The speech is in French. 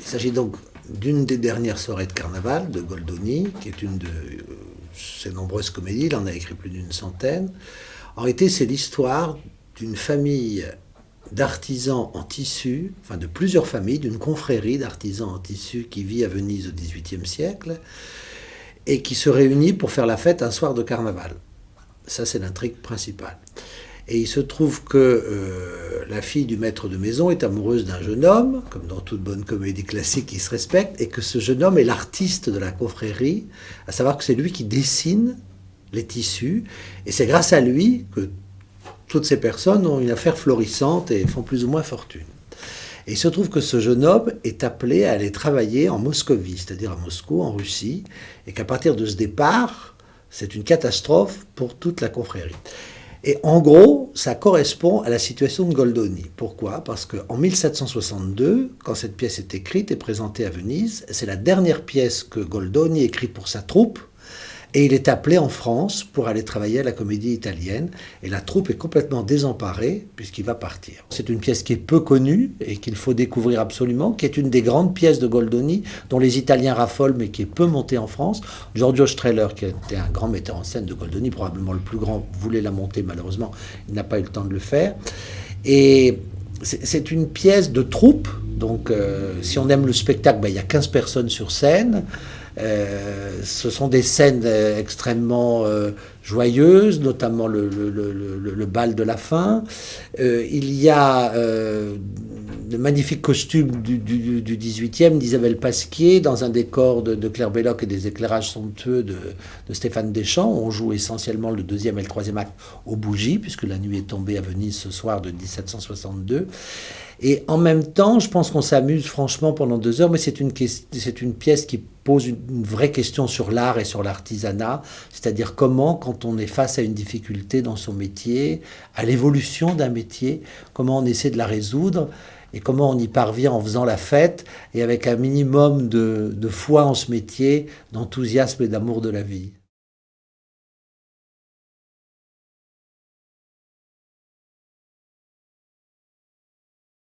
Il s'agit donc d'une des dernières soirées de carnaval de Goldoni, qui est une de ses nombreuses comédies. Il en a écrit plus d'une centaine. En réalité, c'est l'histoire d'une famille d'artisans en tissu, enfin de plusieurs familles, d'une confrérie d'artisans en tissu qui vit à Venise au XVIIIe siècle et qui se réunit pour faire la fête un soir de carnaval. Ça, c'est l'intrigue principale. Et il se trouve que la fille du maître de maison est amoureuse d'un jeune homme, comme dans toute bonne comédie classique qui se respecte, et que ce jeune homme est l'artiste de la confrérie, à savoir que c'est lui qui dessine les tissus, et c'est grâce à lui que toutes ces personnes ont une affaire florissante et font plus ou moins fortune. Et il se trouve que ce jeune homme est appelé à aller travailler en Moscovie, c'est-à-dire à Moscou, en Russie, et qu'à partir de ce départ, c'est une catastrophe pour toute la confrérie. Et en gros, ça correspond à la situation de Goldoni. Pourquoi ? Parce qu'en 1762, quand cette pièce est écrite et présentée à Venise, c'est la dernière pièce que Goldoni écrit pour sa troupe, et il est appelé en France pour aller travailler à la Comédie Italienne, et la troupe est complètement désemparée puisqu'il va partir. C'est une pièce qui est peu connue et qu'il faut découvrir absolument, qui est une des grandes pièces de Goldoni, dont les Italiens raffolent mais qui est peu montée en France. Giorgio Strehler, qui était un grand metteur en scène de Goldoni, probablement le plus grand, voulait la monter, malheureusement, il n'a pas eu le temps de le faire. Et c'est une pièce de troupe, donc si on aime le spectacle, il y a 15 personnes sur scène. Ce sont des scènes extrêmement joyeuses, notamment le bal de la fin. Il y a de magnifiques costumes du 18e d'Isabelle Pasquier dans un décor de Claire Belloc et des éclairages somptueux de Stéphane Deschamps. On joue essentiellement le deuxième et le troisième acte aux bougies, puisque la nuit est tombée à Venise ce soir de 1762. Et en même temps, je pense qu'on s'amuse franchement pendant 2 heures, mais c'est une pièce qui pose une vraie question sur l'art et sur l'artisanat, c'est-à-dire comment, quand on est face à une difficulté dans son métier, à l'évolution d'un métier, comment on essaie de la résoudre et comment on y parvient en faisant la fête et avec un minimum de foi en ce métier, d'enthousiasme et d'amour de la vie.